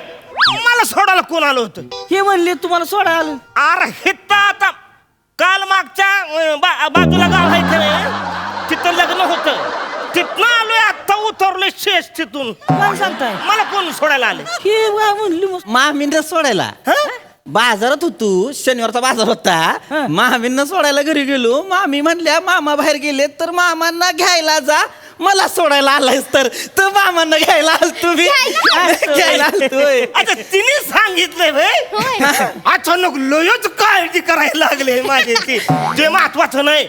मला सोडायला कोण आलं होतं हे म्हणले तुम्हाला सोडायला आलं अरे हित आता काल मागच्या बाजूला गाव आहे का नाही? तिथं लग्न होतं तिथनं आलोय आता उतरलोय शेष तिथून काय सांगताय मला कोण सोडायला आले हे काय म्हणली मस्त मामींना सोडायला बाजारात होतो शनिवारचा बाजार होता मामींना सोडायला घरी गेलो मामी म्हणल्या मामा बाहेर गेले तर मामांना घ्यायला जा मला सोडायला आलायस तर मामांना घ्यायला आल तुम्ही घ्यायला आलतोय आता तिने सांगितलंय भाई अचानक लयच काळजी करायला लागले माझी ती जे महत्वाचं नाही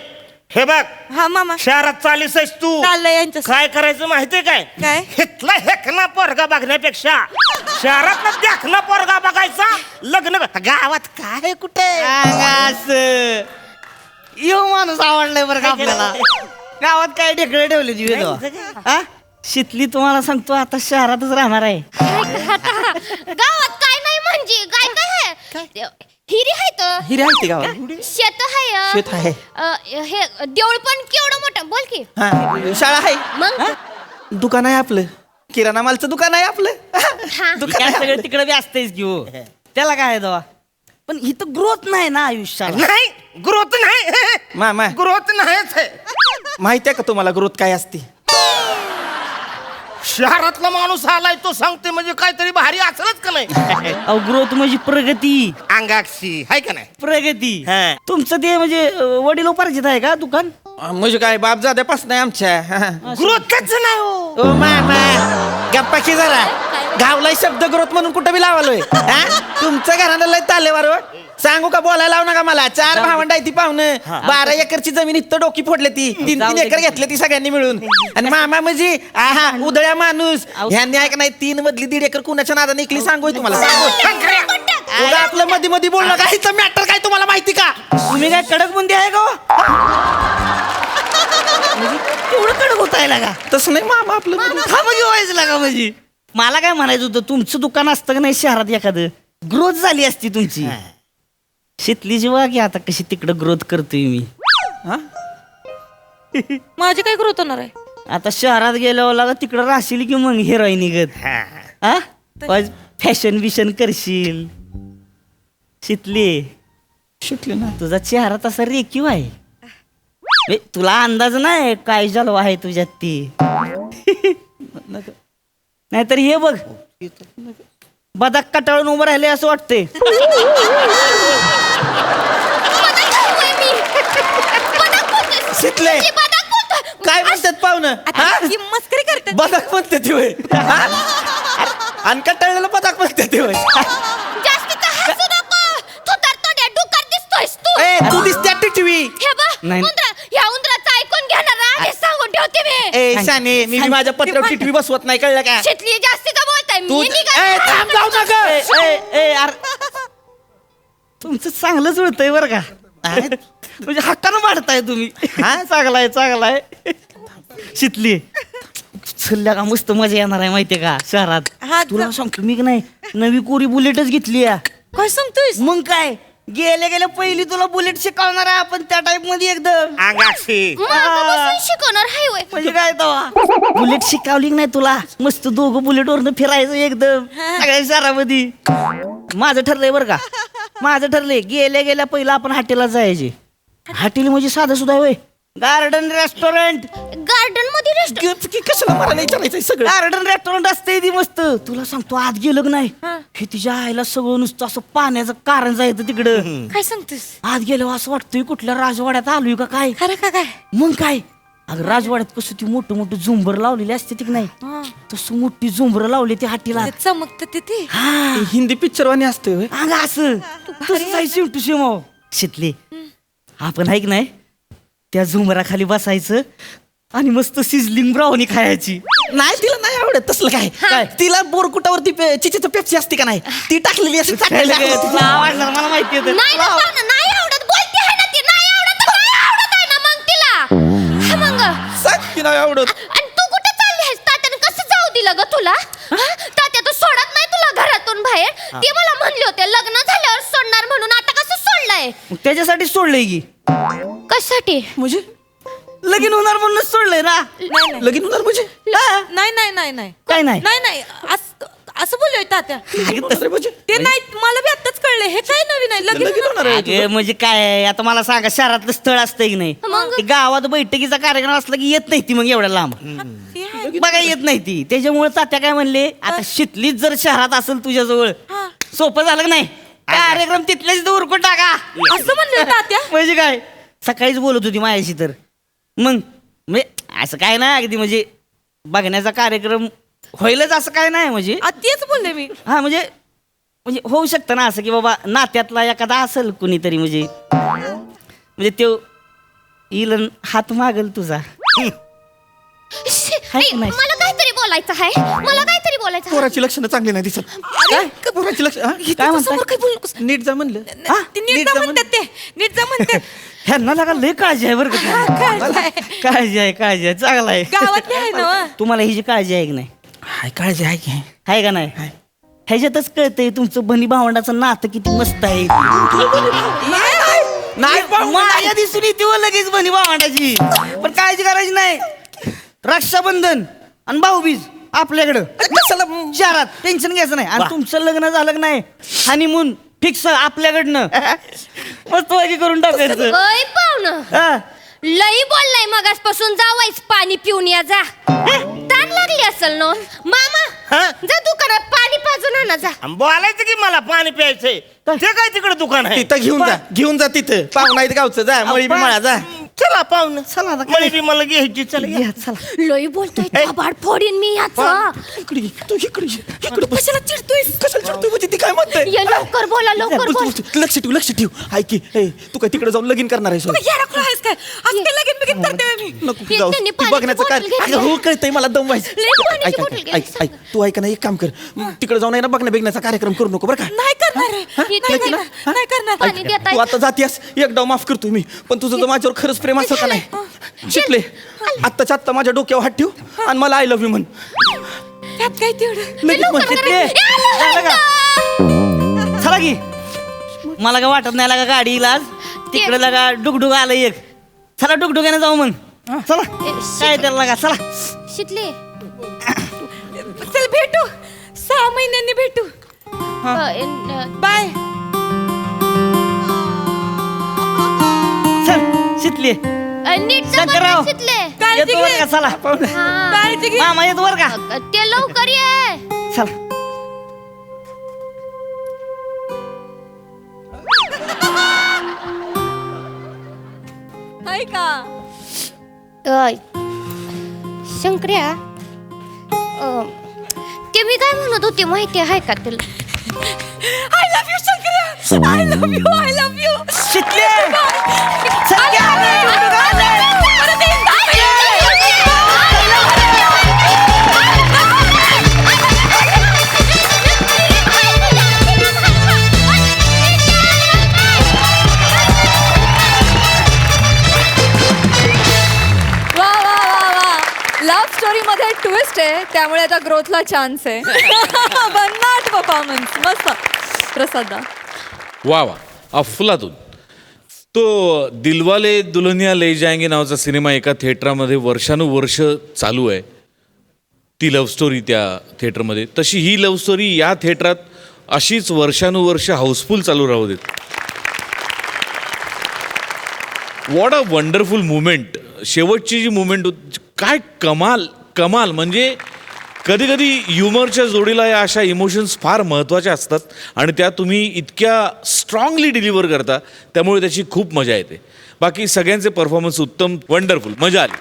हे बघ हा मामा शहरात चालीस आहेस तू चाललंय यांच्या काय करायचं माहितीये काय काय? हितला हेकना पोरगा बघण्यापेक्षा शहरातला देखना पोरगा बघायचा लग्न गावात काय कुठे यो माणूस आवडलाय बरं का आपल्याला गावात काय ढेकळे ठेवले जीव शितली तुम्हाला सांगतो आता शहरातच राहणार आहे गावात काय नाही म्हणजे काय काय हिरी आहे तर हिरे आहे ते गावात शेत आहे शेत आहे. हे देऊळ पण केवढं मोठं बोल की हा शाळा आहे मग दुकान आहे आपलं किराणा मालचं दुकान आहे आपलं हा काय सगळं तिकडे बी असतेच की हो त्याला काय आहे दवा पण इथं ग्रोथ नाही ना आयुष्यात नाही ग्रोथ नाही मामा ग्रोथ नाहीच आहे माहिती आहे का तुम्हाला ग्रोथ काय असते शहरातला माणूस आलाय तो सांगते म्हणजे काहीतरी भारी असलच का नाही अहो ग्रोथ म्हणजे प्रगती अंगाक्षी हाय का नाही प्रगती हा. तुमचं ते म्हणजे वडिलोपार्जित आहे का दुकान म्हणजे काय बाप जाद्यापासून आहे आमच्या ग्रोथच नाही हो ओ मामा गप्पा की जरा गावलाय शब्द ग्रोथ म्हणून कुठं बी लावालोय तुमचं घरानं लय तालेवार हो. सांगू का बोलायला लावू नका मला 4 भावंड आहे ती पाहुणं 12 एकरची जमीन इथं डोकी फोडली ती 3 एकर घेतली ती सगळ्यांनी मिळून आणि मामा म्हणजे आहा उदळ्या माणूस ह्यांनी ऐक नाही 3 मधली 1.5 एकर कुणाच्या नादाने निघली सांगू तुम्हाला सांगू उगा आपलं मध्ये मध्ये बोलणं का हिचं मॅटर काय तुम्हाला माहिती का तुम्ही काय कडक बुंदी आहे का एवढं कडक होत आहे लागा तसं नाही मामा आपलं हा म्हणजे व्हायचं लागा म्हणजे मला काय म्हणायचं होतं तुमचं दुकान असतं का नाही शहरात एखादं ग्रोथ झाली असती तुमची शितली जेव्हा की आता कशी तिकडं ग्रोथ करतोय मी माझी काय ग्रोथ होणार आहे आता शहरात गेल्यावर लागा तिकडं राहशील की मग हिरोईन निघत हा फॅशन बिशन करशील शितली ना तुझा चेहरा तसा रेखीव आहे तुला अंदाज नाही काय जलवा आहे तुझ्यात ती नाहीतर हे बघ बदाक कटाळून उभं राहिले असं वाटतंय शिकले ती बदक बोलतोय. काय म्हणतात पाहुणं हा? ही मस्करी करतात बदक म्हणते ती होय अनकटाळलेलं बदक म्हणते ती होय जास्तीचं हसू नको. तू तर तोंड्या डुक्कर दिसतोयस तू. ए तू दिसते टिटवी हे बघ नाही. ह्या उंदराचं ऐकून घेणार आधीच सांगून ठेवते मी. ए शाने मी माझ्या पत्रावर टिटवी बसवत नाही कळलं का शितली जास्तीचं बोलताय. तू मी ए, थांब जाऊ नका यार तुमचं चांगलंच होतंय बरं का म्हणजे हक्कानं वाढताय तुम्ही हा चांगलाय शितली सल्ल्या का मस्त मजा येणार आहे माहितीये का शहरात हा, तुला सांगतो मी की नाही नवी कोरी बुलेटच घेतली काय सांगतोयस मग काय गेल्या पहिली तुला बुलेट शिकवणार आहे आपण त्या टाइप मध्ये एकदम अंगाक्षी मागं बसून शिकवणार हाय होय. म्हणजे काय तवा बुलेट शिकवली की नाही तुला मस्त दोघं बुलेट वरनं फिरायचं एकदम सगळ्या शहरामध्ये माझं ठरलंय बरं का माझं ठरलंय गेल्या पहिला आपण हॉटेलला जायचे हॉटेल म्हणजे साधं सुद्धा होय गार्डन रेस्टॉरंट गार्डन मध्ये रेस्ट कशाला मला विचारायचं सगळं गार्डन रेस्टॉरंट असते ती मस्त तुला सांगतो आत गेलं की नाही हे तिच्या आईला सगळं नुसतं असं पाण्याचं कारण जायचं तिकडं काय सांगतोस आत गेलो असं वाटतंय कुठल्या राजवाड्यात आलोय का काय खरं का काय मग काय अगं राजवाड्यात कसं ती मोठं झुंबर लावलेली असते ती की नाही तसं मोठी झुंबर लावली ती हाटीला चमकत ते हिंदी पिक्चर वाणी असते होय अगं असं तसंच आहे शिव टू शिव शितले आपण ऐक नाही त्या झुंबराखाली बसायचं आणि मस्त सिझलिंग ब्राउनी खायची नाही तिला नाही आवडत तसलं काय तिला बोरकुटावरती चिचेचं पेप्सी असते का नाही ती टाकलेली असते तुला आवडणार मला माहिती होतं. नाही ना पाहुणं, नाही आवडत बोलते आहे ना ती. नाही आवडत तर नाही आवडत आहे ना मग तिला. हा मग सांग की नाही आवडत आणि तू कुठे चालली आहेस? तात्यानं कसं जाऊ दिलं ग तुला? तात्या तर सोडत नाही तुला घरातून बाहेर. ते मला म्हणले होते लग्न झाल्यावर सोडणार म्हणून. आता कसं सोडलंय? मग त्याच्यासाठी सोडलंय की कशासाठी? म्हणजे लगीन होणार म्हणूनच सोडलंय ना लगीन होणार म्हणजे नाही काय नाही असं बोललोय तात्या तसं म्हणजे ते नाही मला बी आताच कळलंय हे काय नवीन आहे लगीन लगीन होणार आहे अगं, म्हणजे काय आहे, आता मला सांगा शहरातलं स्थळ असतंय की नाही मग? ते गावात बैठकीचा कार्यक्रम असला की येत नाही ती मग एवढ्या लांब ते आहे. बघा येत नाही ती त्याच्यामुळे तात्या काय म्हणले आता शितलीच जर शहरात असेल तुझ्याजवळ सोपं झालं की नाही कार्यक्रम तिथल्याच तिथं उरकून टाका असं म्हणलं तात्या म्हणजे काय सकाळीच बोलत होती माझ्याशी तर मग म्हणजे असं काय नाही अगदी म्हणजे बघण्याचा कार्यक्रम होईलच असं काय नाही म्हणजे तेच बोलले मी हा म्हणजे होऊ शकतं ना असं की बाबा नात्यातला एखादा असेल कुणीतरी म्हणजे तो येईल अन हात मागल तुझा हाय की नाही? मला काहीतरी बोलायचं आहे. मला काहीतरी बोलायचं आहे. पोराची लक्षणं चांगली नाही दिसत काय पोराची लक्ष काय म्हणताय? काय बोलू नकोस. नीट जा म्हणलं ते नीट जा म्हणतात ते नीट जा म्हणतात ह्यांना लागा लय काळजी आहे बरं का काळजी आहे चांगला आहे गावातली आहे ना व? तुम्हाला ही जी काळजी आहे की नाही हाय काळजी आहे की आहे का नाही ह्याच्यातच कळतंय तुमचं बनी भावंडाचं नातं किती मस्त आहे नाही माया दिसून येते हो लगेच बनी भावंडाची पण काळजी करायची नाही रक्षाबंधन आणि भाऊबीज आपल्याकडं कशाला शहरात टेन्शन घ्यायचं नाही आणि तुमचं लग्न झालं की नाही हनीमून फिक्स आपल्याकडनं मस्त वागी करून टाकायचं ओय पाहुणं, हा. लई बोललाय मगासपासून. जावायच पाणी पिऊन या जा. ताण लागली असेल ना मामा. जा दुकानात पाणी पाजून आणा जा. बोलायचं की मला पाणी प्यायचंय ते काय तिकडे दुकान आहे तिथं घेऊन जा तिथं पाहुणा आहे गावचं जा मळी बी मळा जा चला पाहुणं चला आता मला बी मला घ्यायची चला या, चला लई बोलतोय थोबाड फोडीन मी याचं. इकडे ये, तू इकडे ये, इकडे बस. कशाला चिडतोय? कशाला चिडतोय म्हणजे ती काय म्हणते ये लवकर बोला लवकर बोल. लक्ष ठेव ऐक की ए, तू काय तिकडे जाऊन लगीन करणार आहेस होय? यार खुळा आहेस काय आज काय लगीन बिगीन करते मी नको हे जाऊ त्यांनी ती पाण्याची बघण्याचं काय बॉटल घेतली. अगं, हो कळतंय मला दम व्हायचं लई पाण्याची ऐक बॉटल ऐक घेतली, ऐक ऐक तू ऐक ना एक काम कर तिकडे जाऊन आहे ना बघण्या बिघण्याचा कार्यक्रम करू नको बरं का नाही करणार रे. हे नाही ते करणार नाही करणार पाणी देताय. तू आता जातीस एकदा माफ करतो मी पण तुझं जर माझ्यावर खरंच प्रेम असेल का नाही शिकले आत्ताच्या आत्ता माझ्या डोक्यावर हात ठेव आणि मला आय लव्ह यू म्हण त्यात काय तेवढं लगेच म्हण. शिकले. झालं का? चला की मला काय वाटत नाही लागा गाडी इलाज तिकडे लागा डुगडुग आलं एक चला डुगडुगाने जाऊ मग चला काय त्याला लागा चला शितले चल भेटू 6 महिन्यांनी भेटू बाय चल शितली नीट जा शंकरराव. बरं, शितले. येतो बरं का चला हा. काळजी घे मामा येतो बरं का ते लवकर ये. चला हाय का शंकर्या ते मी काय म्हणत होते माहिती आहे का तुला? आय लव्ह यू शंकर्या, I love you, I love you. वा वा वा वा लव्ह स्टोरी मध्ये ट्विस्ट आहे, त्यामुळे आता ग्रोथला चान्स आहे. भन्नाट परफॉर्मन्स, मस्त. प्रसादा. वा वा अफलातून. तो दिलवाले दुल्हनिया ले जाएंगे नावाचा सिनेमा एका थिएटरमध्ये वर्षानुवर्ष चालू आहे. ती लव्ह स्टोरी त्या थिएटरमध्ये, तशी ही लव्ह स्टोरी या थिएटरात अशीच वर्षानुवर्ष हाऊसफुल चालू राहू देत. What a wonderful moment. शेवटची जी मुमेंट काय कमाल कमाल. म्हणजे कधी कधी ह्युमरच्या जोडीला या अशा इमोशन्स फार महत्त्वाच्या असतात आणि त्या तुम्ही इतक्या स्ट्रॉंगली डिलिव्हर करता, त्यामुळे त्याची खूप मजा येते. बाकी सगळ्यांचे परफॉर्मन्स उत्तम, वंडरफुल, मजा आली.